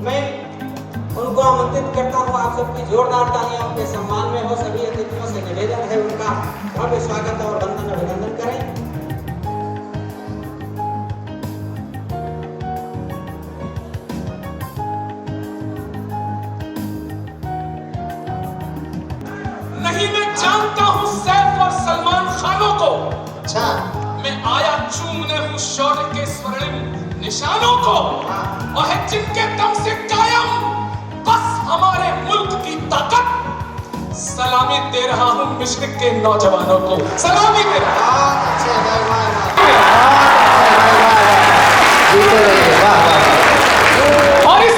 मैं उनको आमंत्रित करता हूँ। आप सबकी जोरदार तालियां उनके सम्मान में हो। सभी अतिथियों से निवेदन है उनका भव्य स्वागत और वंदन अभिनंदन करें। नहीं, मैं जानता हूँ सैफ और सलमान खानों को। अच्छा, मैं आया चूमने हूँ शौर्य के स्वर्णिम निशानों को, और है जिनके दम से कायम बस हमारे मुल्क की ताकत। सलामी दे रहा हूँ मशरिक के नौजवानों को, सलामी दे रहा हूँ। और इस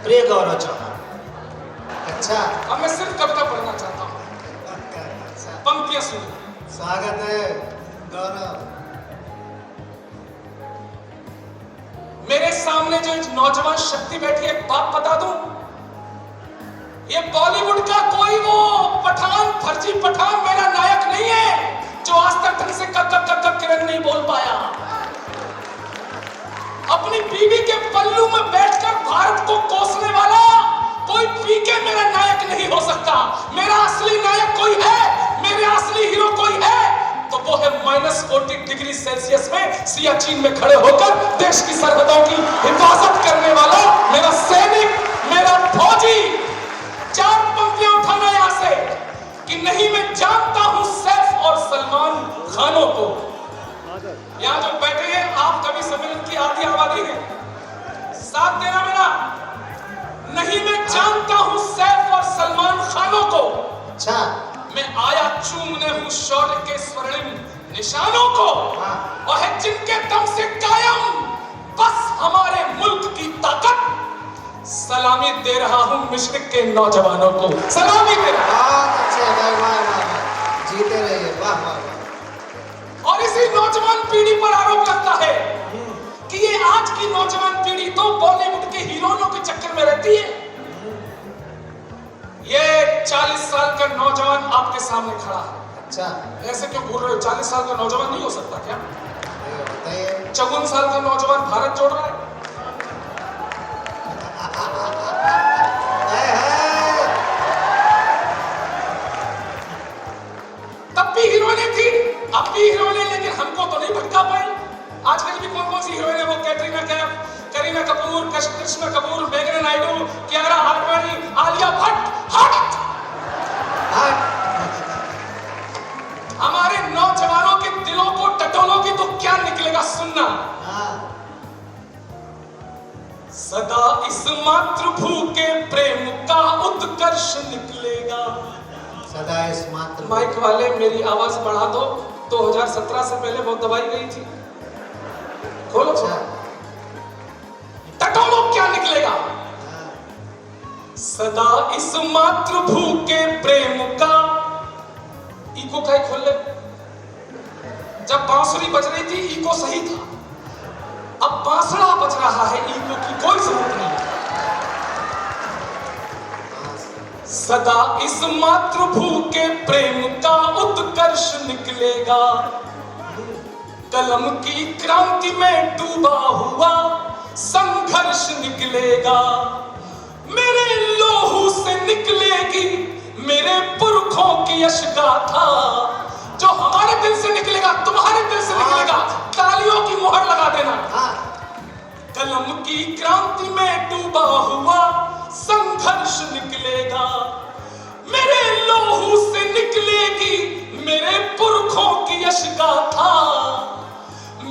प्रिय गौरव चौहान। अच्छा, अब मैं सिर्फ कविता पढ़ना चाहता हूँ, पंक्तियां सुनिए। स्वागत है गौरव। मेरे सामने जो एक नौजवान शक्ति बैठी है, एक बात बता दूं, ये बॉलीवुड का कोई वो पठान, फर्जी पठान मेरा नायक नहीं है जो आज तक ढंग से कक किरण नहीं बोल पाया। अपनी बीवी के पल्लू में बैठकर भारत को कोसने वाला कोई पीके मेरा नायक नहीं हो सकता। मेरा असली नायक कोई है, मेरे असली हीरो कोई है तो वो है -40 डिग्री सेल्सियस में सियाचिन में खड़े होकर देश की सरहदों की हिफाजत करने वाला मेरा सैनिक, मेरा फौजी। 4 पंक्तियां उठाना यहां से कि नहीं, मैं जानता हूं सैफ और सलमान खानों को। यहां जो बैठे हैं आप कभी सम्मेलन की आधी आबादी है, साथ देना मेरा। नहीं, मैं जानता हूं सैफ और सलमान खानों को। अच्छा, मैं आया चूमने हूँ शौर्य के स्वर्णिम निशानों को, और है जिनके दम से कायम बस हमारे मुल्क की ताकत। सलामी दे रहा हूँ मशरिक के नौजवानों को, सलामी दे रहा हूं। जीते रहिए। वाह वाह वाह। और इसी नौजवान पीढ़ी पर आरोप लगता है कि ये आज की नौजवान पीढ़ी तो बॉलीवुड के हीरोइनों के चक्कर में रहती है। ये 40 साल का नौजवान आपके सामने खड़ा है। अच्छा, ऐसे क्यों बोल रहे हो? 40 साल का नौजवान नहीं हो सकता क्या? बताइए। 54 साल का नौजवान भारत जोड़ रहा है। तब भी हीरोइनें थी, अब भी हीरोइनें, लेकिन हमको तो नहीं भटका पाई। आजकल भी कौन कौन सी हीरोइन है? वो कैटरीना कैफ, करीना कपूर, कृष्णा कपूर, मेघना नायडू, कियारा आडवाणी, आलिया भट्ट। हट! हमारे नौजवानों के दिलों को टटोलोगी तो क्या निकलेगा? सुनना। सदा इस मातृभू के प्रेम का उत्कर्ष निकलेगा। सदा इस मात्र। माइक वाले मेरी आवाज बढ़ा दो। 2017 से पहले बहुत दबाई गई थी, खोलो। टटोलो क्या निकलेगा? सदा इस मातृभू के प्रेम का। इको का खोल ले। जब बांसुरी बज रही थी इको सही था, अब बांसुरा बज रहा है, इको की कोई जरूरत नहीं। सदा इस मातृभू के प्रेम का उत्कर्ष निकलेगा। कलम की क्रांति में डूबा हुआ संघर्ष निकलेगा। मेरे लोहू से निकलेगी मेरे पुरखों की यश गाथा। जो हमारे दिल से निकलेगा तुम्हारे दिल से निकलेगा। तालियों की मुहर लगा देना। कलम की क्रांति में डूबा हुआ संघर्ष निकलेगा। मेरे लोहू से निकलेगी मेरे पुरखों की यश गाथा।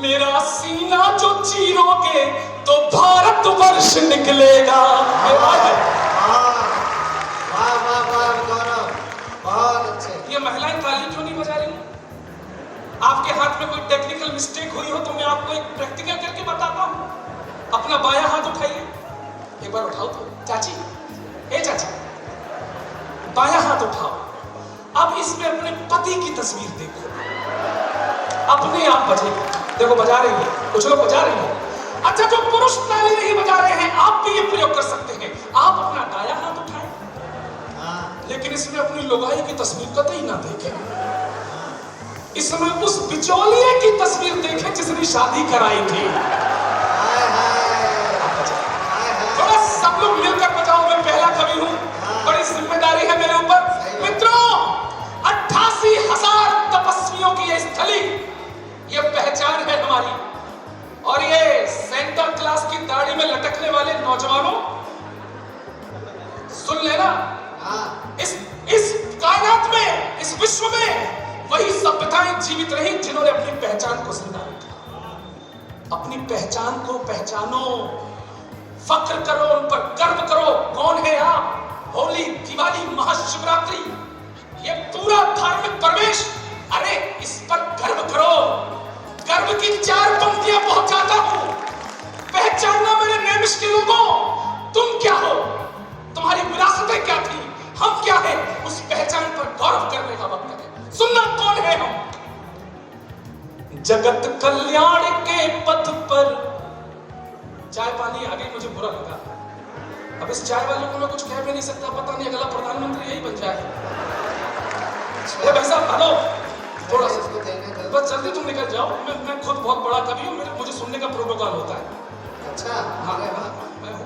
मेरा सीना जो चीरोगे तो भारत वर्ष निकलेगा। बहुत अच्छे। ये महिलाएं ताली क्यों नहीं बजा रही? आपके हाथ में कोई टेक्निकल मिस्टेक हुई हो तो मैं आपको एक प्रैक्टिकल करके बताता हूं। अपना बायां हाथ उठाइए, एक बार उठाओ तो। चाची, ए चाची, बायां हाथ उठाओ। अब इसमें अपने पति की तस्वीर देखो, अपने आप बजेगा। देखो बजा रही है, कुछ लोग बजा रही है। अच्छा, जो पुरुष ताली नहीं बजा रहे हैं, आप भी ये प्रयोग कर सकते हैं। आप अपना दाया हाथ उठाएं, लेकिन इसमें अपनी लुगाई की तस्वीर कतई ना देखें। इसमें उस बिचौलिए की तस्वीर देखें जिसने शादी कराई थी। थोड़ा सब लोग मिलकर बजाओ। मैं पहला कवि हूं, बड़ी जिम्मेदारी है मेरे ऊपर। मित्रों, 88,000 तपस्वियों की ये स्थली, ये पहचान है हमारी। और ये सेंटर क्लास की दाढ़ी में लटकने वाले नौजवानों, सुन लेना, इस कायनात में, इस विश्व में वही सभ्यताएं जीवित रही जिन्होंने अपनी पहचान को जिंदा रखा। अपनी पहचान को पहचानो, फक्र करो, उन पर गर्व करो। कौन है आप? होली, दिवाली, महाशिवरात्रि, ये पूरा धार्मिक प्रवेश, अरे इस पर गर्व करो। गर्व की 4 पंक्तियां पहुंचाता हूं। पहचानना मेरे नैमिष के लोगों, तुम क्या हो, तुम्हारी विरासतें क्या थी, हम क्या हैं, उस पहचान पर गौरव करने का वक्त है। सुनना, कौन है हम? जगत कल्याण के पथ पर। चाय पानी आ गई, मुझे बुरा लगा। अब इस चाय वाले को मैं कुछ कह भी नहीं सकता, पता नहीं अगला प्रधानमंत्री यही बन जाए। भाई साहब, हेलो, थोड़ा सा बस जल्दी तुम निकल जाओ। मैं खुद बहुत बड़ा कवि हूँ, मुझे सुनने का प्रोटोकॉल होता है। अच्छा, हाँ,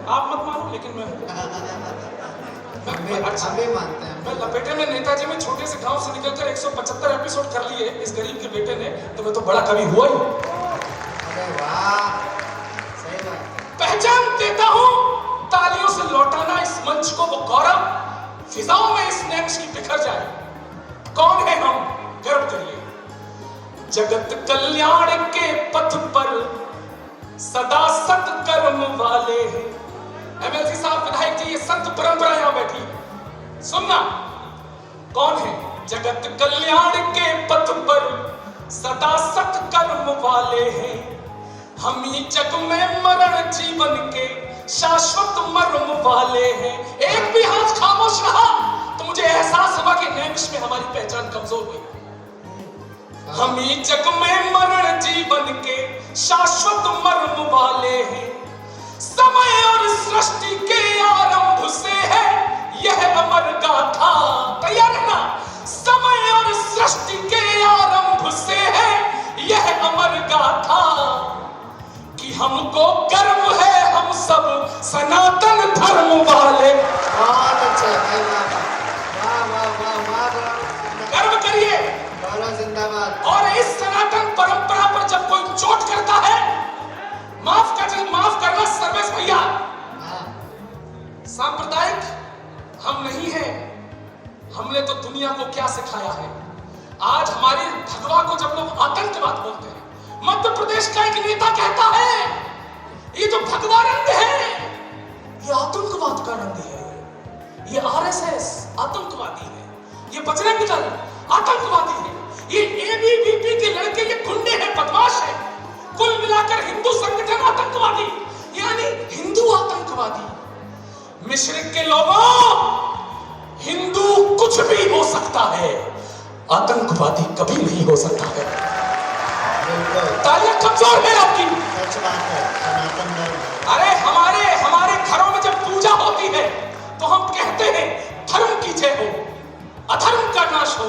आप मत मानो, लेकिन मैं मानते हैं। मैं लपेटे में नेताजी में छोटे से गांव से निकलकर 175 एपिसोड कर लिए इस गरीब के बेटे ने, तो मैं तो बड़ा कवि हुआ ही। अरे वाह, सही बात। पहचान देता हूँ, तालियों से लौटाना इस मंच को, वो गौरव फिजाओं में इस नैमिष की बिखर जाए। कौन है हम? गर्व करिए। जगत कल्याण के पथ पर सदा सत्कर्म वाले हैं। एमएलसी साहब, विधायक जी, ये संत परंपरा यहां बैठी। सुनना, कौन है? जगत कल्याण के पथ पर सदा सत्कर्म वाले हैं। हम ही जग में मरण जीवन के शाश्वत मर्म वाले हैं। एक भी हाथ खामोश रहा तो मुझे एहसास हुआ कि नैमिष में हमारी पहचान कमजोर हुई। हम ही जग में मरण जीवन के शाश्वत मर्म वाले हैं। समय और सृष्टि के आरंभ से है यह अमर गाथा। तैयार है ना? समय और सृष्टि के आरंभ से है यह अमर गाथा कि हमको गर्व है, हम सब सनातन धर्म वाले। बहुत अच्छा, गर्व करिए, जिंदाबाद। और इस सनातन परंपरा पर जब कोई चोट करता है, माफ करना सर्वेश भैया, सांप्रदायिक हम नहीं हैं। हमने तो दुनिया को क्या सिखाया है। आज हमारी भगवा को जब लोग आतंकवाद बोलते हैं, मध्य प्रदेश का एक नेता कहता है ये जो भगवा रंग है ये आतंकवाद का रंग है, ये आरएसएस आतंकवादी है, ये बजरंग दल आतंकवादी है, ये एबीवीपी के लड़के ये गुंडे हैं, बदमाश हैं। कुल मिलाकर हिंदू संगठन आतंकवादी, यानी हिंदू आतंकवादी। मिश्र के लोगों, हिंदू कुछ भी हो सकता है, आतंकवादी कभी नहीं हो सकता है। तालियां कमजोर है आपकी। अरे हमारे घरों में जब पूजा होती है तो हम कहते हैं धर्म की जय हो, अधर्म का नाश हो,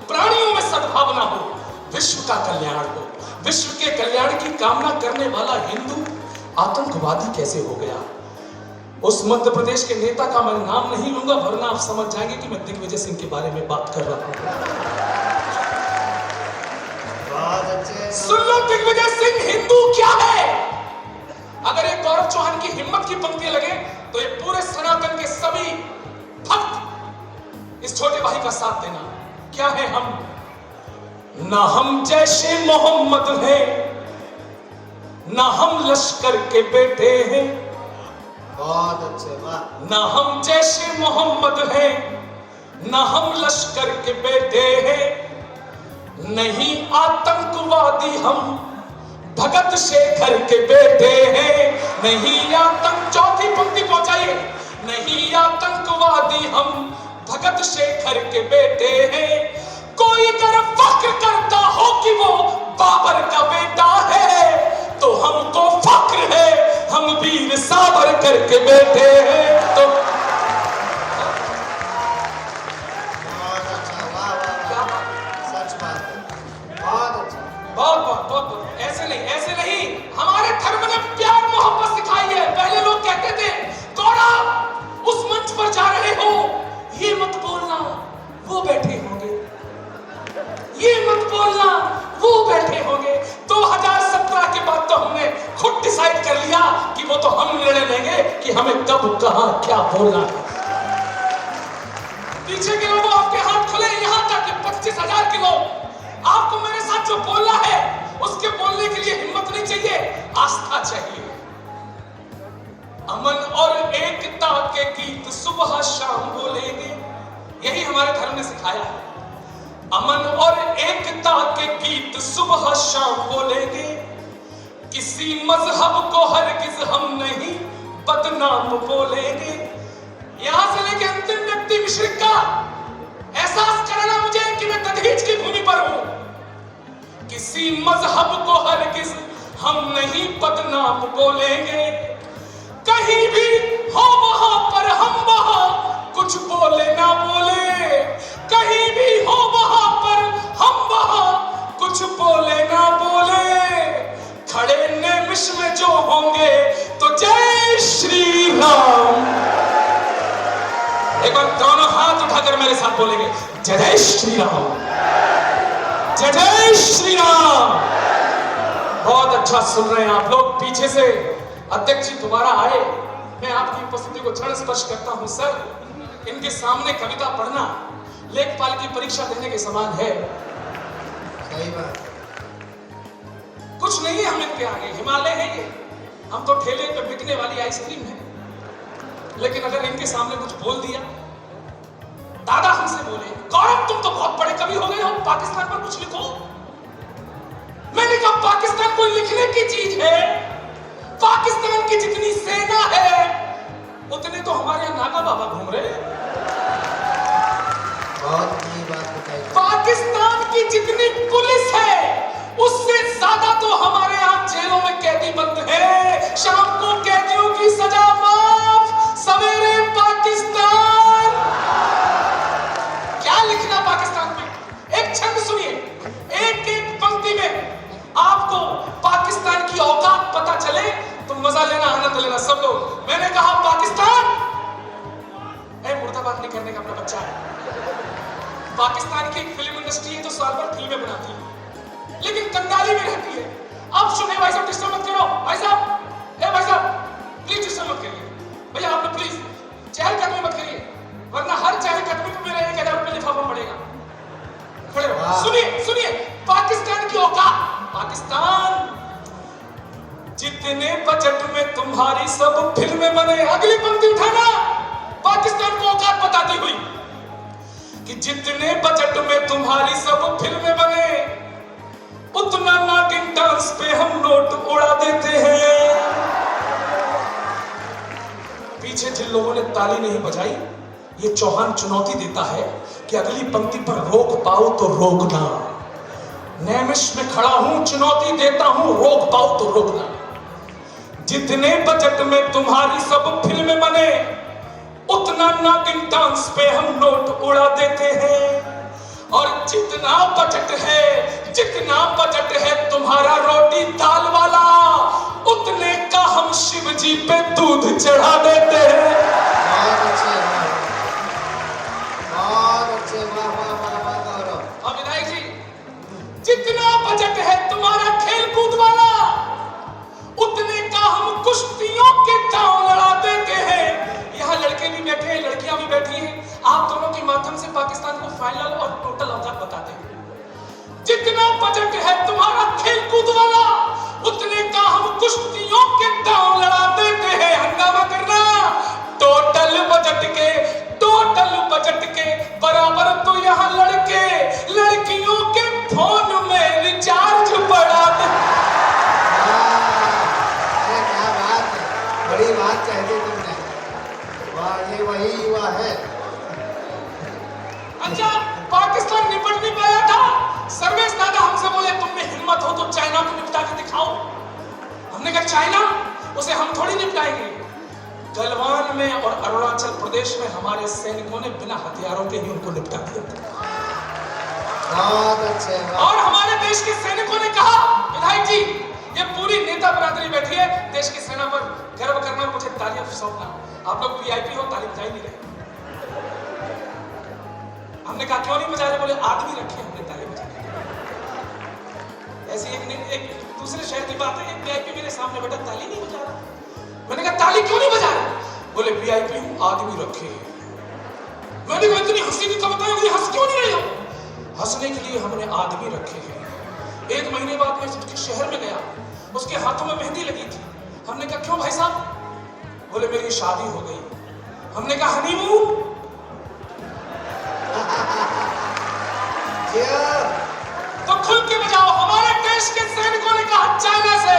प्राणियों में सद्भावना हो, विश्व का कल्याण हो। विश्व के कल्याण की कामना करने वाला हिंदू आतंकवादी कैसे हो गया? उस मध्य प्रदेश के नेता का मैं नाम नहीं लूंगा, वरना आप समझ जाएंगे कि मैं दिग्विजय सिंह के बारे में बात कर रहा हूं। सुन लो, दिग्विजय सिंह हिंदू क्या है? अगर ये गौरव चौहान की हिम्मत की पंक्तियां लगे तो ये पूरे सनातन के सभी भक्त इस छोटे भाई का साथ देना। क्या है हम? ना हम जैसे मोहम्मद हैं, ना हम लश्कर के बेटे हैं। बहुत अच्छे, वाह। ना हम जैसे मोहम्मद हैं, ना हम लश्कर के बेटे हैं। नहीं आतंकवादी हम भगत शेखर के बेटे हैं। नहीं आतंक, चौथी पंक्ति पहुंचाइए। नहीं आतंकवादी हम भगत शेखर के बेटे हैं। कोई अगर फख्र करता हो कि वो बाबर का बेटा है तो हमको फक्र है, हम वीर सावरकर के बेटे हैं। तो बहुत अच्छा, वाह वाह वाह, सच बात है, बहुत अच्छा। बहुत ऐसे नहीं हमारे धर्म ने प्यार मोहब्बत सिखाई है। पहले लोग कहते थे गौरव उस मंच पर जा रहे हो, ये मत बोलना वो बैठे होंगे, ये मत बोलना वो बैठे होंगे। 2017 के बाद तो हमने खुद डिसाइड कर लिया कि वो तो हम निर्णय लेंगे कि हमें कब कहां क्या बोलना है। पीछे के लोगों आपके हाथ खुले, यहां तक 25,000 किलो आपको मेरे साथ जो बोलना है उसके बोलने के लिए हिम्मत नहीं चाहिए, आस्था चाहिए। अमन और एकता के गीत सुबह शाम बोलेंगे, यही हमारे धर्म ने सिखाया है। अमन और एकता के गीत सुबह शाम बोलेंगे, किसी मजहब को हरगिज हम नहीं बदनाम बोलेंगे। यहां से लेकर अंतिम व्यक्ति मिश्रिक का एहसास कराना मुझे कि मैं तदहीज की भूमि पर हूं। किसी मजहब को हरगिज हम नहीं बदनाम बोलेंगे, कहीं भी हो वहां पर हम वहां कुछ बोले ना बोले, कहीं भी हो वहां पर हम वहां कुछ बोले ना बोले। खड़े निमिष में जो होंगे तो जय श्री राम। एक बार दोनों हाथ उठाकर मेरे साथ बोलेंगे जय जय श्री राम, जय जय श्री राम। बहुत अच्छा सुन रहे हैं आप लोग। पीछे से अध्यक्ष जी दोबारा आए, मैं आपकी उपस्थिति को क्षण स्पर्श करता हूं। सर, इनके सामने कविता पढ़ना लेखपाल की परीक्षा देने के समान है। सही बात। कुछ नहीं है हम इनके आगे, हिमालय है ये, हम तो ठेले पे बिकने वाली आइसक्रीम है। लेकिन अगर इनके सामने कुछ बोल दिया, दादा हमसे बोले गौरव तुम तो बहुत बड़े कवि हो गए हो, पाकिस्तान पर कुछ लिखो। मैंने कहा पाकिस्तान कोई लिखने की चीज है? पाकिस्तान की जितनी सेना है उतने तो हमारे यहाँ नागा बाबा घूम रहे हैं। बहुत नई बात बताई। पाकिस्तान की जितनी पुलिस है उससे ज्यादा तो हमारे यहाँ जेलों में कैदी बंद है। शाम को कैदियों की सजा माफ, सवेरे पाकिस्तान। क्या लिखना पाकिस्तान में? एक छंद सुनिए, एक एक पंक्ति में आपको पाकिस्तान की औकात पता चले तो मजा लेना, आनंद लेना सब लोग। मैंने कहा पाकिस्तान, मुर्दाबाद नहीं करने का अपना बच्चा है। पाकिस्तान की एक फिल्म इंडस्ट्री है जो साल भर फिल्में बनाती है लेकिन कंगाली में रहती है। अब सुने भाई साहब, डिस्टर्ब मत करो भाई साहब, भाई साहब प्लीज डिस्टर्ब मत करिए भैया, आप लोग प्लीज चहलकदमी मत करिए वरना हर चहलकदमी पे मेरा 1,000 रुपये लिफाफा पड़ेगा। खड़े रहो, सुनिए पाकिस्तान की औकात। पाकिस्तान जितने बजट में तुम्हारी सब फिल्में बने, अगली पंक्ति उठाना, पाकिस्तान को औकात बताती हुई कि जितने बजट में तुम्हारी सब फिल्में बने उतना नागिन डांस पे हम नोट उड़ा देते हैं। पीछे जिन लोगों ने ताली नहीं बजाई, ये चौहान चुनौती देता है कि अगली पंक्ति पर रोक पाओ तो रोकना। नैमिष में खड़ा हूं, चुनौती देता हूं, रोक पाओ तो रोकना। जितने बजट में तुम्हारी सब फिल्में बने उतना नागिन डांस पे हम नोट उड़ा देते हैं। और जितना बजट है तुम्हारा रोटी दाल वाला, उतने का हम शिव जी पे दूध चढ़ा देते हैं। बहुत अच्छे, वाह वाह वाह वाह गौरव। और विधायक जी, जितना बजट है तुम्हारा खेल कूद वाला, उतने का हम कुश्तियों के दांव लड़ा देते हैं। यहाँ लड़के भी बैठे हैं, लड़कियां भी बैठी हैं, आप दोनों के माध्यम से पाकिस्तान को फाइनल और टोटल औकात बताते हैं। जितना बजट है तुम्हारा खेल कूद वाला, उतने का हम कुश्तियों के दांव लड़ा देते हैं। हंगामा करना चाइना, उसे हम थोड़ी निपटाएंगे। गलवान में और अरुणाचल प्रदेश में हमारे सैनिकों ने बिना हथियारों के ही उनको निपटा दिया था। बहुत अच्छे। और हमारे देश के सैनिकों ने कहा, विधायक जी, ये पूरी नेता बरादरी बैठी है, देश की सेना पर गर्व करना, मुझे तालियां सौंपना। आप लोग वीआईपी हो, ताली बजा ही नहीं रहे। हमने कहा क्यों नहीं बजा रहे? बोले आदमी रखे हमने ताली बजा। ऐसी एक दूसरे शहर की बात है, एक वीआईपी मेरे सामने बैठा, ताली नहीं बजा रहा। मैंने कहा ताली क्यों नहीं बजा रहे? बोले वीआईपी आदमी रखे हैं। मैंने कहा इतनी हंसी की कविता है, हंस क्यों नहीं रही हो? हंसने के लिए हमने आदमी रखे हैं। एक महीने बाद मैं उसके शहर में गया, उसके हाथों में मेहंदी लगी थी। हमने कहा क्यों भाई साहब? बोले मेरी शादी हो गई। हमने कहा हनीमून? तो खुल के बजाओ। हमारे देश के सैनिकों ने कहा चाइना से,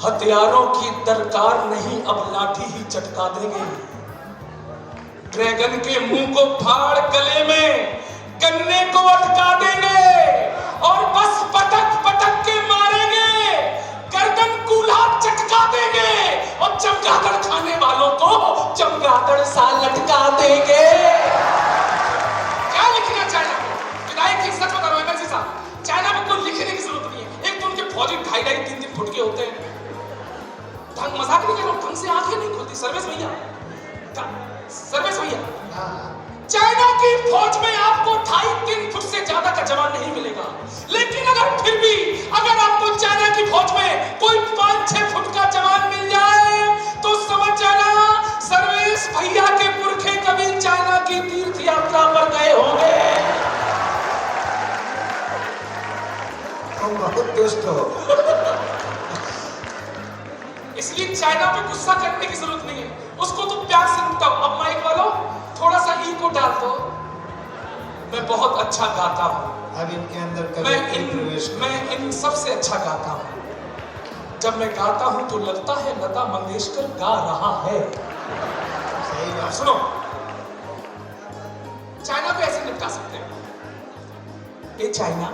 हथियारों की दरकार नहीं, अब लाठी ही चटका देंगे। ड्रैगन के मुंह को फाड़ गले में गन्ने को अटका देंगे और बस पटक पटक के मारेंगे, गर्दन कूल्हा चटका देंगे और चमगादड़ खाने वालों को चमगादड़ सा लटका देंगे। क्या लिखना चाइना को? विधायक जी सच बता रहा हूं एमएलसी साहब, चाइना को कोई लिखने की जरूरत नहीं है। एक तो उनके फौजी 2.5-3 फुट के होते हैं। ढंग मजाक नहीं कर रहा हूं, ढंग से आंखें नहीं खुलती। सर्वेश भैया, चाइना की फौज में आपको 2.5-3 फुट से ज्यादा का जवान नहीं मिलेगा। लेकिन अगर फिर भी अगर आपको चाइना की फौज में कोई 5-6 फुट का जवान मिल जाए तो समझ जाना सर्वेश भैया के पुरखे कभी चाइना की तीर्थ यात्रा पर गए होंगे। तुम बहुत दुष्ट हो। इसलिए चाइना पे गुस्सा करने की जरूरत नहीं है, उसको तो प्यार से निपटाओ। अब माइक वालों थोड़ा सा ई को डाल दो। मैं बहुत अच्छा गाता हूँ। अब इनके अंदर मैं इन सबसे अच्छा गाता हूँ। जब मैं गाता हूँ तो लगता है लता मंगेशकर गा रहा है। सही बात। सुनो, चाइना को ऐसे निपटा सकते हैं। ये चाइना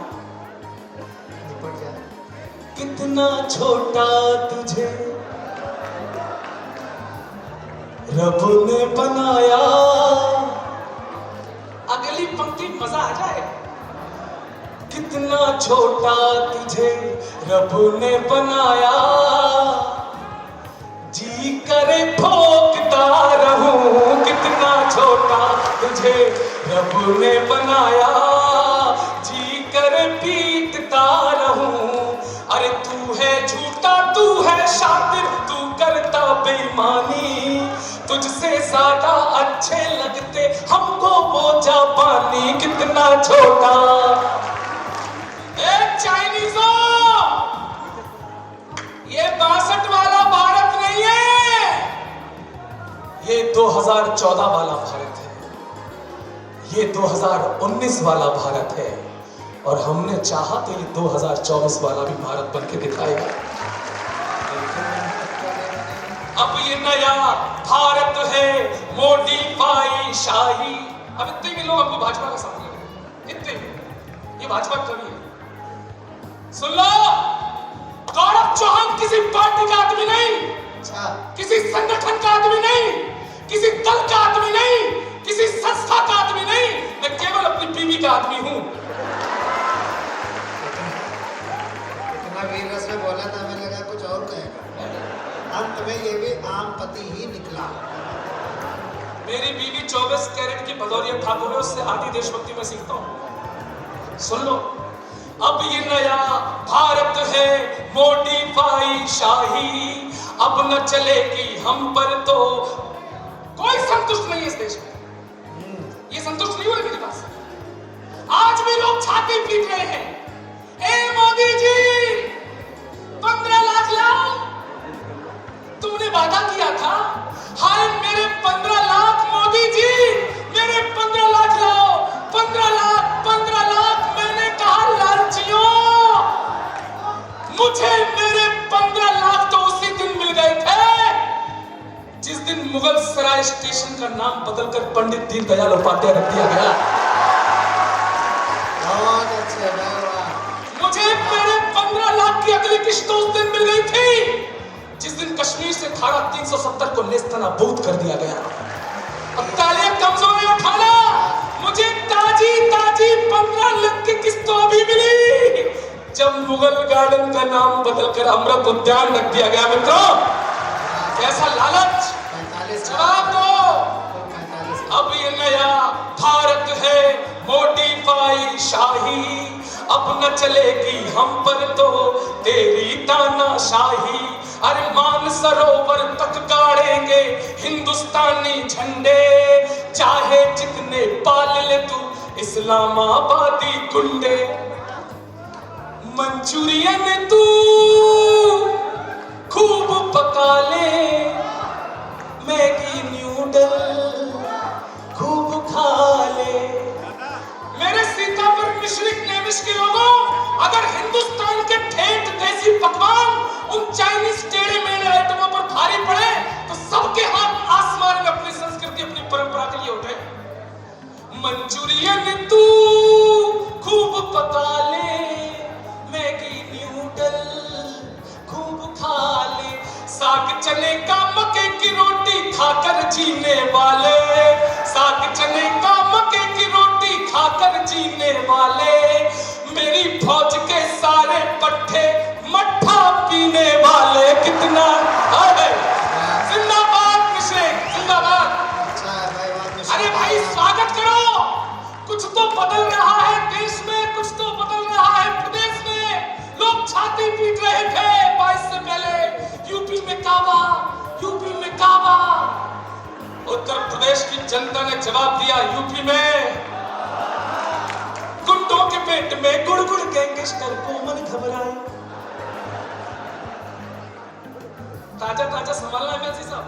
निपट जा। कितना छोटा तुझे रब ने बनाया। अगली पंक्ति मजा आ जाए। कितना छोटा तुझे रब ने बनाया, जी करे ठोकता रहूं। कितना छोटा तुझे रब ने बनाया, जी करे पीटता रहूं। अरे तू है झूठा, तू है शातिर, तू करता बेईमानी। तुझसे ज्यादा अच्छे लगते हमको वो जापानी। कितना छोटा। चाइनीजों, ये 62 वाला भारत नहीं है, ये 2014 वाला भारत है, ये 2019 वाला भारत है। और हमने चाहा तो ये 2024 वाला भी भारत बन के दिखाएगा। अब ये नया भारत है, मोडिफाई शाही। अब इतने भी लोग हमको भाजपा का साथ लगे, इतने भी। ये भाजपा कवि है, सुन लो। गौरव चौहान किसी पार्टी का आदमी नहीं, किसी संगठन का आदमी नहीं, किसी दल का आदमी नहीं, किसी संस्था का आदमी नहीं। मैं केवल अपनी बीवी का आदमी हूं। इतना वीर रस में बोला था, हमें लगा कुछ और कहेगा। अंत में ये भी आम पति ही निकला। मेरी बीवी 24 कैरेट की भदौरिया ठाकुर है, उससे आधी देशभक्ति में सीखता हूं। सुन लो, अब ये नया भारत है, मोडिफाई शाही। अब न चलेगी हम पर तो कोई संतुष्ट नहीं है इस देश में। ये संतुष्ट नहीं हो रही मेरी बात से। आज भी लोग छाती पीट रहे हैं, ए मोदी जी 15 लाख लाओ, तुमने वादा किया था। हाय मेरे 15 लाख मोदी जी, मेरे 15 लाख लाओ। 15 लाख मैंने कहा लालचियों, मुझे मेरे 15 लाख तो उसी दिन मिल गए थे जिस दिन मुगल सराय स्टेशन का नाम बदलकर पंडित दीनदयाल उपाध्याय रख दिया गया। बहुत अच्छे। मुझे मेरे 15 लाख की अगली किस्त उस दिन मिल गई थी जिस दिन कश्मीर से धारा 370 को नेस्तनाबूद कर दिया गया। अब तालियां कमजोर उठाना, मुझे ताजी ताजी 15 लाख की किस्त तो अभी मिली जब मुगल गार्डन का नाम बदलकर अमृत उद्यान रख दिया गया। मित्रों, कैसा लालच! जवाब दो। अब ये नया भारत है मोडिफाई शाही, अब न चलेगी हम पर तो तेरी तानाशाही। अरे मान सरोवर तक गाड़ेंगे हिंदुस्तानी झंडे, चाहे जितने पाल ले तू इस्लामाबादी गुंडे। मंचूरियन तू खूब पका ले, मैगी न्यूडल खूब खा ले। मेरे सीतापुर मिश्रिक नेमिश के लोगों, अगर हिंदुस्तान के ठेठ देसी पकवान उन चाइनीज टेढ़े मेढ़े आइटमों पर भारी पड़े तो सबके हाथ आसमान में अपनी संस्कृति अपनी परंपरा के लिए उठे। मंचूरियन तू खूब पका ले, मैगी न्यूडल खूब खा ले। साग चने का मक्के की रोटी खाकर जीने वाले, साग चने का मक्के की रोटी खाकर जीने वाले। मेरी फौज के सारे पट्टे मट्ठा पीने वाले। कितना जिंदाबाद मिश्रिक, जिंदाबाद। अरे भाई स्वागत करो, कुछ तो बदल रहा है देश में, कुछ तो बदल रहा है प्रदेश में। लोग छाती पीट रहे थे 22 से पहले, यूपी में काबा, यूपी में काबा। उत्तर प्रदेश की जनता ने जवाब दिया, यूपी में गुंडों के पेट में गुड़-गुड़ गैंगस्टर को मन घबराए। ताजा ताजा संभालना है मेरे साहब।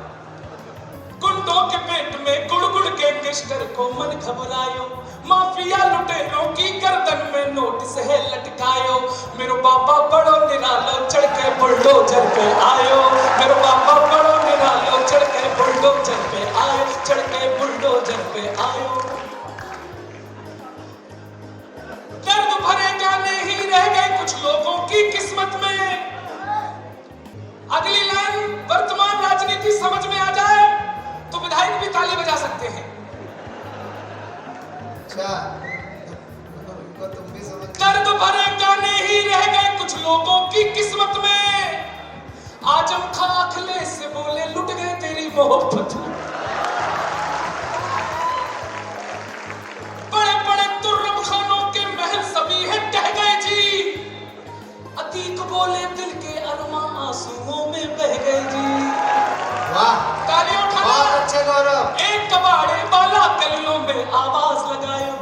गुंडों के पेट में गुड़-गुड़ गैंगस्टर को मन घबरायो, माफिया लुटेरों की गर्दन में नोटिस है लटकायो। मेरो बाबा बड़ो निरालो चढ़ के बुलडोजर पे आयो, मेरो बाबा बड़ो निरालो चढ़ के बुलडोजर पे आयो, चढ़ के बुलडोजर पे आयो। दर्द भरे गाने ही रह गए कुछ लोगों की किस्मत में। अगली लाइन वर्तमान राजनीति समझ में आ जाए तो विधायक भी ताली बजा सकते हैं। तुम भी समझ। दर्द भरे गाने ही रह गए कुछ लोगों की किस्मत में। आजम खां अखिलेश से बोले लुट गए तेरी मोहब्बत में। बड़े बड़े तुर्रम खानों के महल सभी है ढह गए जी। अतीक बोले दिल के अरमा आंसुओं में बह गए जी। वाह, तालियां उठाना। बहुत अच्छे गौरव। एक कबाड़े वाला गलियों में आवाज लगायो,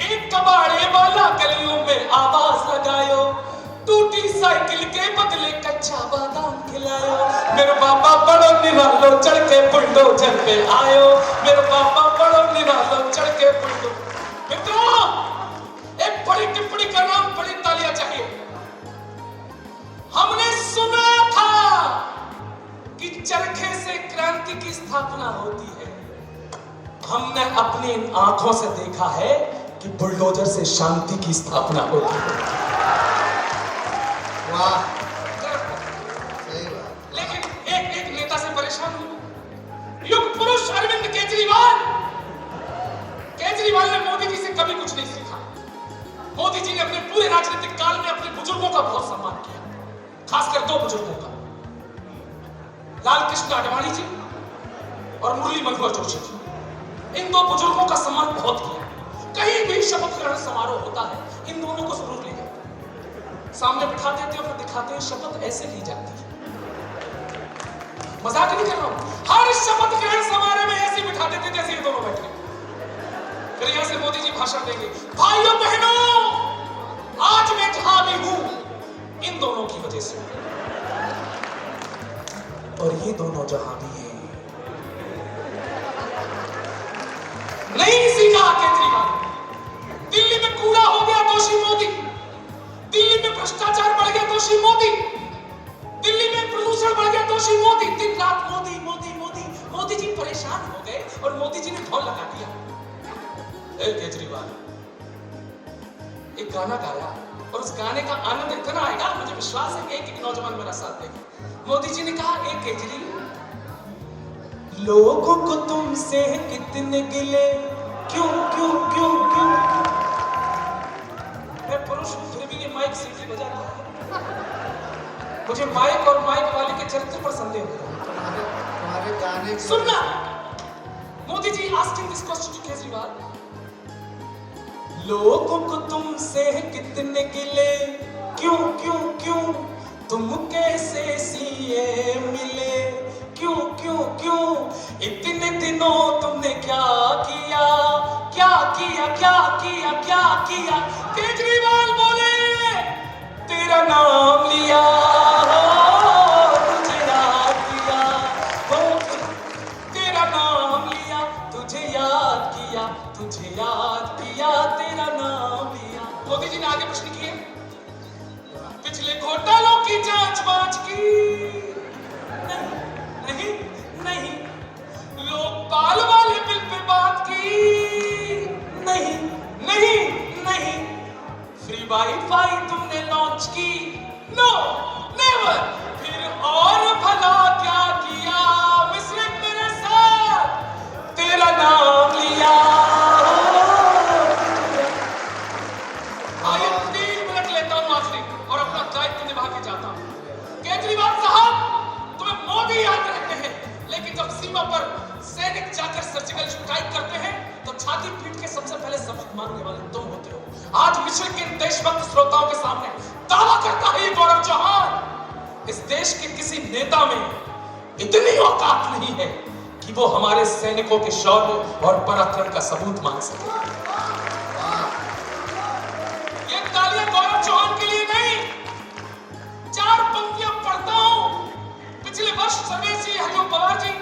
एक कबाड़े वाला गलियों में आवाज लगायो। टूटी साइकिल के बदले कच्चा बादाम खिलायो। मेरे पापा बड़ो निरालो चढ़ के बुलडोजर पे आयो, मेरे पापा बड़ो निरालो चढ़ के बुलडो। मित्रों, एक बड़ी टिप्पणी का नाम बड़ी तालियां चाहिए। हमने सुना था कि चरखे से क्रांति की स्थापना होती है, हमने अपनी इन आंखों से देखा है कि बुलडोजर से शांति की स्थापना होती है। वाह, सही बात। लेकिन एक नेता से परेशान हूं। युग पुरुष अरविंद केजरीवाल ने मोदी जी से कभी कुछ नहीं सीखा। मोदी जी ने अपने पूरे राजनीतिक काल में अपने बुजुर्गों का बहुत सम्मान किया, खासकर दो बुजुर्गों का, लाल कृष्ण आडवाणी जी और मुरली मनोहर जोशी जी। इन दो बुजुर्गों का सम्मान बहुत किया। कहीं भी शपथ ग्रहण समारोह होता है, इन दोनों को जरूर ले जाते, सामने बिठा देते और दिखाते हैं शपथ ऐसे ली जाती है। मजाक नहीं कर रहा हूं, हर शपथ ग्रहण समारोह में ऐसे बिठा देते जैसे ये दोनों बैठे। फिर यहां से मोदी जी भाषण देंगे, भाइयों बहनों, आज मैं जहां भी हूं इन दोनों की वजह से, और ये दोनों जहां भी हैं। नहीं सीखा केजरीवाल। दिल्ली में कूड़ा हो गया दोषी मोदी, दिल्ली में भ्रष्टाचार बढ़ गया दोषी मोदी, दिल्ली में प्रदूषण बढ़ गया दोषी मोदी। दिन रात मोदी मोदी मोदी। मोदी जी परेशान हो गए और मोदी जी ने ढोल लगा दिया। केजरीवाल एक गाना गाया और उस गाने का आनंद इतना आएगा, मुझे विश्वास है कि एक एक नौजवान मेरा साथ देगा। मोदी जी ने कहा, एक केजरी, लोगों को तुमसे कितने गिले, क्यों क्यों क्यों क्यों, मैं पुरुष हूं फिर भी ये माइक सीटी बजाता है। मुझे माइक और माइक वाले के चरित्र पर संदेह हो रहा है। तुम्हारे गाने की सुनना, Modi ji asking this question to Kejriwal, लोगों को तुमसे कितने गिले, क्यों क्यों क्यों, तुम कैसे सीए मिले, क्यों क्यों क्यों, इतने दिनों तुमने क्या किया, क्या किया क्या किया क्या किया। केजरीवाल बोले, तेरा नाम लिया, तुझे याद किया, तेरा नाम लिया, तुझे याद किया, तुझे याद किया, तेरा नाम लिया। मोदी जी ने आगे प्रश्न किए, पिछले घोटालों की जांच बांच की, नहीं नहीं, लोकपाल वाले बिल पे बात की, नहीं नहीं नहीं, फ्री वाईफाई तुमने लॉन्च की, नो नेवर, फिर और भला क्या किया, मिस्र मेरे साथ, तेरा नाम लिया। आइए 3 मिनट लेता हूं आखिरी और अपना दायित्व निभा के जाता हूं। केजरीवाल साहब, तुम्हें मोदी याद रहते हैं, लेकिन जब सीमा पर सैनिक जाकर सर्जिकल स्ट्राइक करते हैं तो छाती पीट के सबसे पहले सबक मांगने वाले तुम होते हो। आज मिश्र के देशभक्त श्रोताओं के सामने दावा करता है ये गौरव चौहान, इस देश के किसी नेता में इतनी औकात नहीं है कि वो हमारे सैनिकों के शौर्य और पराक्रम का सबूत मांग सके। ये तालियां गौरव चौहान के लिए नहीं, 4 पंक्तियां पढ़ता हूं। पिछले वर्ष सर्वेश जी, हरिओम पवार जी,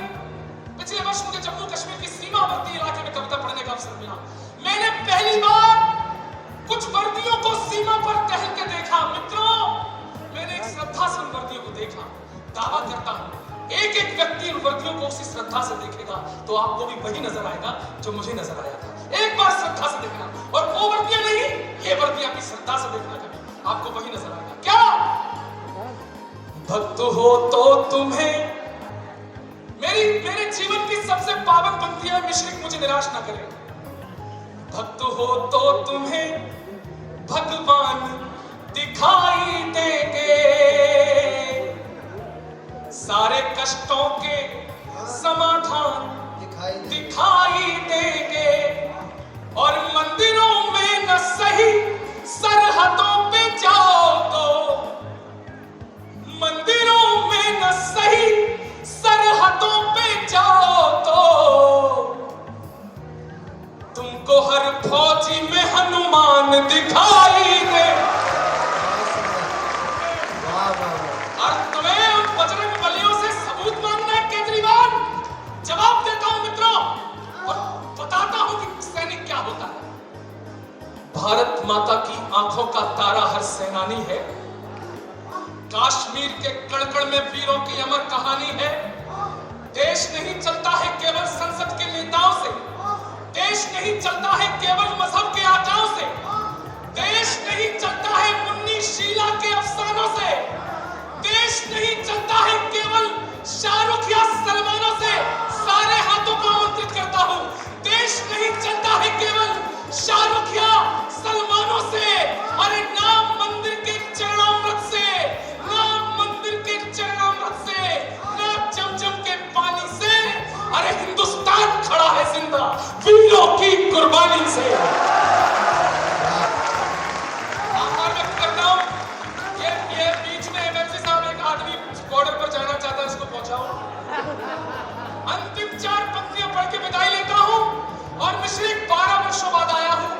पिछले वर्ष मुझे जम्मू कश्मीर की सीमावर्ती इलाके में कविता पढ़ने का अवसर मिला। मैंने पहली बार कुछ वर्दियों को सीमा पर टहल के देखा। मित्रों, मैंने एक श्रद्धा से उन वर्दियों को देखा। दावा करता हूं, एक एक व्यक्ति उन वर्दियों को उसी श्रद्धा से देखेगा तो आपको भी वही नजर आएगा जो मुझे नजर आया था। एक बार श्रद्धा से देखना, और वो वर्दियां नहीं, ये वर्दियां भी श्रद्धा से देखना, कभी आपको वही नजर आएगा। क्या भक्त हो तो तुम्हें, मेरे जीवन की सबसे पावन पंक्तियां, मिश्रिक मुझे निराश ना करे। भक्त हो तो तुम्हें भगवान दिखाई देंगे, सारे कष्टों के समाधान दिखाई देंगे, और मंदिरों में न सही सरहदों पे जाओ तो, मंदिरों में न सही सरहदों पे जाओ तो, तुमको हर फौजी में हनुमान दिखाई दे। और तुम्हें उन बजरंग बलियों से सबूत मांगना है केजरीवाल? जवाब देता हूं मित्रों, और बताता हूं कि सैनिक क्या होता है। भारत माता की आंखों का तारा हर सेनानी है, कश्मीर के कड़कड़ में वीरों की अमर कहानी है। देश नहीं चलता है केवल संसद के नेताओं से, देश नहीं चलता है केवल मजहब के आकाओं से, देश नहीं चलता है मुन्नी शीला के अफसानों से, देश नहीं चलता है केवल शाहरुख या सलमानों से। सारे हाथों को आमंत्रित करता हूं, देश नहीं चलता है केवल शाहरुख या सलमानों से, अरे नाम मंदिर के चरणामृत से, नाम मंदिर के चरणामृत से, ना चमचम के पानी से, अरे हिंदुस्तान खड़ा है जिंदा वीरों की कुर्बानी से। आभार व्यक्त करता हूं। ये बीच में एमएलसी साहब, एक आदमी बॉर्डर पर जाना चाहता है, उसको पहुंचाओ। अंतिम 4 पंक्तियां पढ़ के विदाई लेता हूं, और मिश्र 12 वर्षों बाद आया हूं।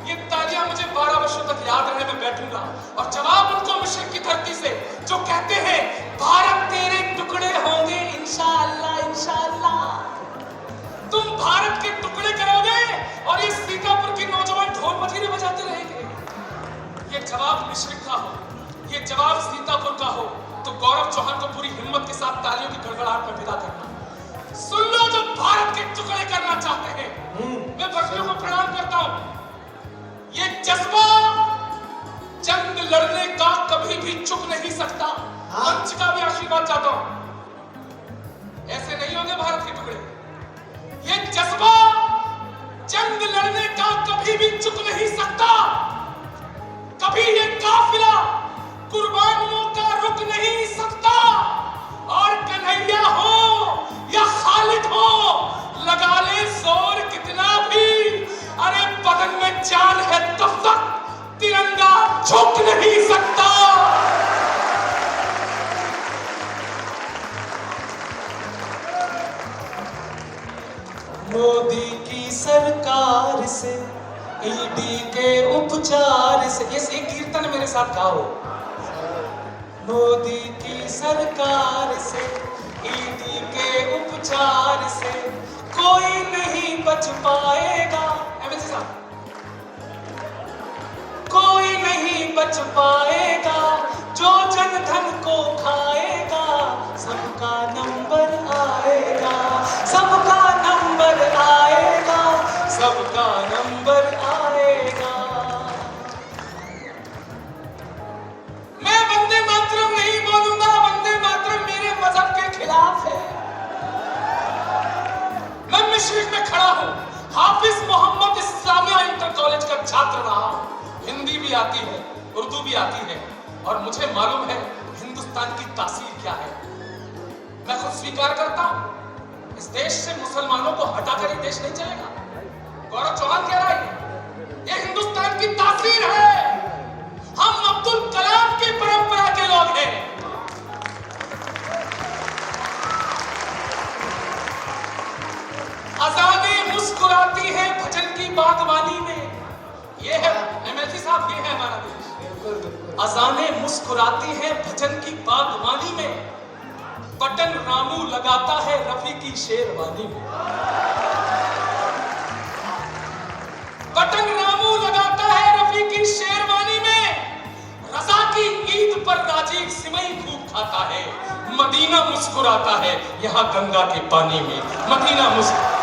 ये तालियां मुझे 12 वर्षों तक याद रहने में बैठूंगा, और जवाब उनको मिश्र की धरती से जो कहते हैं, भारत तेरे टुकड़े होंगे इंशाअल्लाह इंशाअल्लाह। तुम भारत के टुकड़े करोगे और ये सीतापुर के नौजवान ढोल मजीरे बजाते रहेंगे। ये जवाब मिश्र का हो, ये जवाब सीतापुर का हो, तो गौरव चौहान को पूरी हिम्मत के साथ तालियों की गड़गड़ाहट में विदा करना। सुन लो जो भारत के टुकड़े करना चाहते हैं। मैं वर्दियों को प्रणाम करता हूं। ये जज्बा जंग लड़ने का कभी भी चुक नहीं सकता। मंच का भी आशीर्वाद चाहता हूं। ऐसे नहीं होंगे भारत के टुकड़े। ये जज्बा जंग लड़ने का कभी भी चुक नहीं सकता। कभी ये काफिला कुर्बानियों का रुक नहीं सकता। और कन्हैया हो या खालिद हो, लगा ले जोर कितना भी, अरे बदन में जान है तब तक तिरंगा झुक नहीं सकता। मोदी की सरकार से, ईडी के उपचार से, ये कीर्तन मेरे साथ गाओ। मोदी की सरकार से, ईडी के उपचार से कोई नहीं बच पाएगा। एमएलसी साहब, कोई नहीं बच पाएगा जो जनधन को खाएगा। सबका नंबर आएगा, सबका नंबर आएगा, सबका नंबर आएगा। मैं वंदे मातरम नहीं बोलूंगा। वंदे मातरम मेरे मजहब के खिलाफ है। मैं मशरिक में खड़ा हूं। हाफिज मोहम्मद इस्लामिया इंटर कॉलेज का छात्र रहा हूं। हिंदी भी आती है, उर्दू भी आती है, और मुझे मालूम है हिंदुस्तान की तासीर क्या है। मैं खुद स्वीकार करता हूं, इस देश से मुसलमानों को हटाकर ये देश नहीं चलेगा। गौरव चौहान कह रहा है ये हिंदुस्तान की तासीर है। हम अब्दुल कलाम की परंपरा के लोग हैं। अज़ानें मुस्कुराती हैं भजन की बागवानी में। ये है एमएलसी साहब, ये है हमारा देश। अज़ानें मुस्कुराती हैं भजन की बागवानी में, बटन रामू लगाता है रफी की शेरवानी में। बटन रामू लगाता है रफी की शेरवानी में। रजा की ईद पर राजीव सिमई खूब खाता है। मदीना मुस्कुराता है यहाँ गंगा के पानी में। मदीना मुस्कुराता।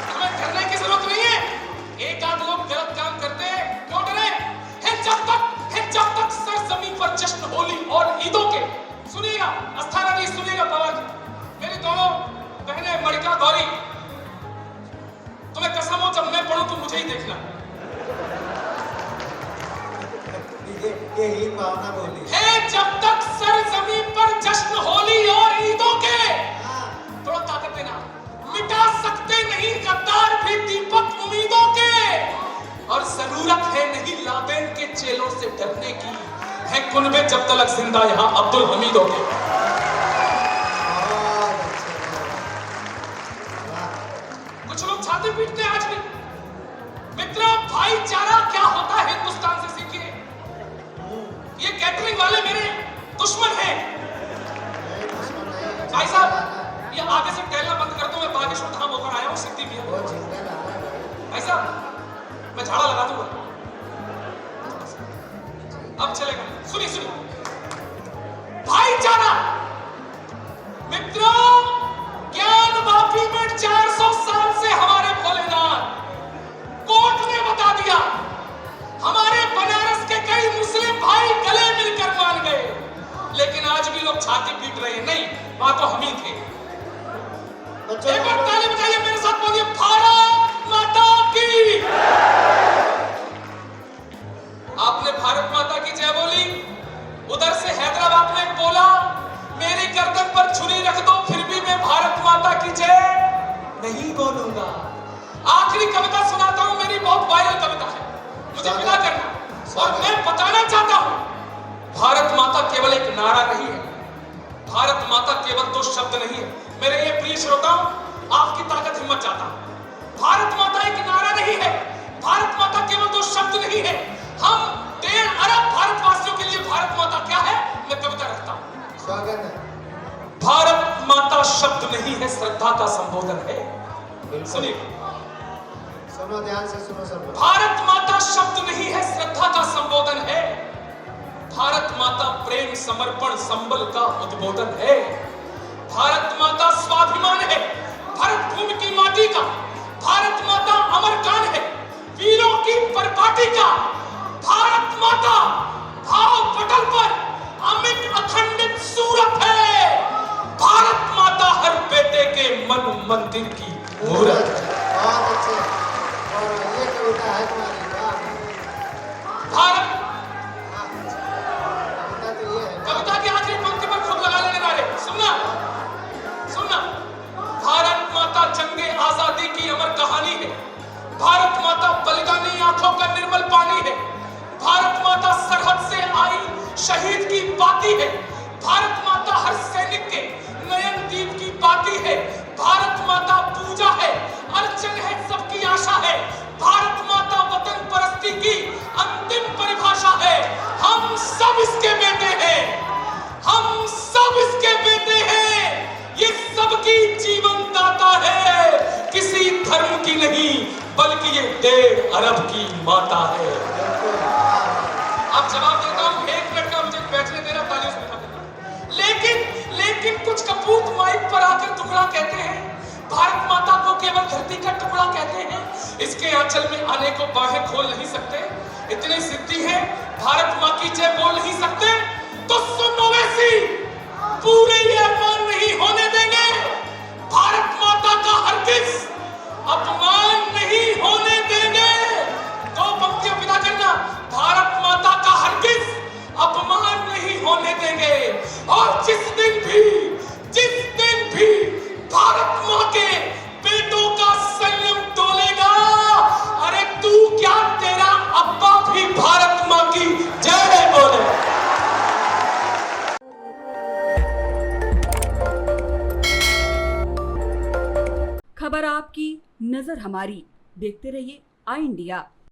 हमें डरने की जरूरत नहीं है। एक आध लोग गलत काम करते हैं, क्यों डरे? जब तक सरजमी पर जश्न होली और ईदों के, सुनिएगा अस्थाना जी, सुनिएगा पवार जी, मेरी दोनों बहनें मणिका गौरी, तुम्हें कसम हो जब मैं पढ़ूं तो मुझे ही देखना। यही भावना बोली है जब तक सरजमी पर जश्न होली और ईदों के, थोड़ा ताकत देना, मिटा सकते नहीं गद्दार भी दीपक उम्मीदों के। और जरूरत है नहीं लाबेन के चेलों से डरने की, है कुनबे जब तक जिंदा यहाँ अब्दुल हमीदों के। कुछ लोग छाती पीटते हैं आज भी। मित्रों, भाईचारा क्या होता है हिंदुस्तान से सीखिए। ये कैटरिंग वाले मेरे दुश्मन हैं। भाई साहब, ये आगे से टहलना बंद कर दो। मैं बागेश्वर धाम होकर आया हूँ, सिद्धि भी है। भाई साहब, मैं झाड़ा लगा दूंगा। अब चलेगा। सुनिए, भाईचारा। मित्रों, ज्ञान वापी में 400 साल से हमारे भोलेनाथ कोर्ट ने बता दिया। हमारे बनारस के कई मुस्लिम भाई गले मिलकर मान गए, लेकिन आज भी लोग छाती पीट रहे हैं। नहीं, वहां तो हम ही थे। एक बार ताली बजाइए, मेरे साथ बोलिए, भारत माता की। आपने भारत माता की जय बोली। उधर से हैदराबाद में बोला, मेरी गर्दन पर छुरी रख दो फिर भी मैं भारत माता की जय नहीं बोलूंगा। आखिरी कविता सुनाता हूं, मेरी बहुत वायरल कविता है, मुझे मिला करना। और मैं बताना चाहता हूं, भारत माता केवल एक नारा नहीं है। भारत माता केवल दो शब्द नहीं है। मेरे ये प्रिय श्रोताओं, आपकी ताकत हिम्मत चाहता हूं। भारत माता एक नारा नहीं है। भारत माता केवल दो शब्द नहीं है। हम 1.5 अरब भारतवासियों के लिए भारत माता क्या है, मैं कविता रखता हूं। स्वागत है। भारत माता शब्द नहीं है, श्रद्धा का संबोधन है। सुनिए, सुनो ध्यान से, सुनो सब। भारत माता शब्द नहीं है, श्रद्धा का संबोधन है। भारत माता प्रेम समर्पण संबल का उद्बोधन है। भारत माता स्वाभिमान है, भरत भूमि की माटी का। भारत माता अमरकान है, वीरों की परपाटी का। भारत माता भाव पटल पर अमिट अखंडित सूरत है। भारत माता हर बेटे के मन मंदिर की मूरत। बहुत अच्छे। और ये कविता है तुम्हारी, वाह। भारत हाँ, कविता तो ये है। कविता की आखिरी पंक्ति पर खुद लगा लेने वाले सुनना सुनना। भारत माता जंगे आजादी की अमर कहानी है। भारत माता बलिदानी आंखों का निर्मल पानी है। भारत माता सरहद से आई शहीद की बाती है। भारत माता हर सैनिक के नयन दीप की बाती है। भारत माता पूजा है, अर्चन है, सबकी आशा है। भारत माता वतन परस्ती की अंतिम परिभाषा है। हम सब इसके बेटे हैं, हम सब इसके बेटे हैं। ये सबकी जीवन दाता है, किसी धर्म की नहीं बल्कि ये 1.5 अरब की माता है। अब जवाब देता हूं, एक मिनट का मुझे बैठने दे रहा, तालियों से बैठा लेकिन कुछ कपूत माइक पर आकर टुकड़ा कहते हैं। भारत माता को केवल धरती का टुकड़ा कहते हैं। इसके आंचल में आने को बाहें खोल नहीं सकते। इतनी सिद्धि है, भारत माँ की जय बोल नहीं सकते। तो सुनो वैसी पूरे ये अरमान नहीं होने देंगे। भारत माता का हरगिज अपमान नहीं होने देंगे। 2 पंक्तियां विदा करना। भारत माता का हरगिज अपमान नहीं होने देंगे। और जिस दिन भी भारत माँ के बेटों का संयम डोलेगा, अरे तू क्या, तेरा अब्बा भी भारत माँ की जय बोले। खबर आपकी, नजर हमारी। देखते रहिए आई इंडिया।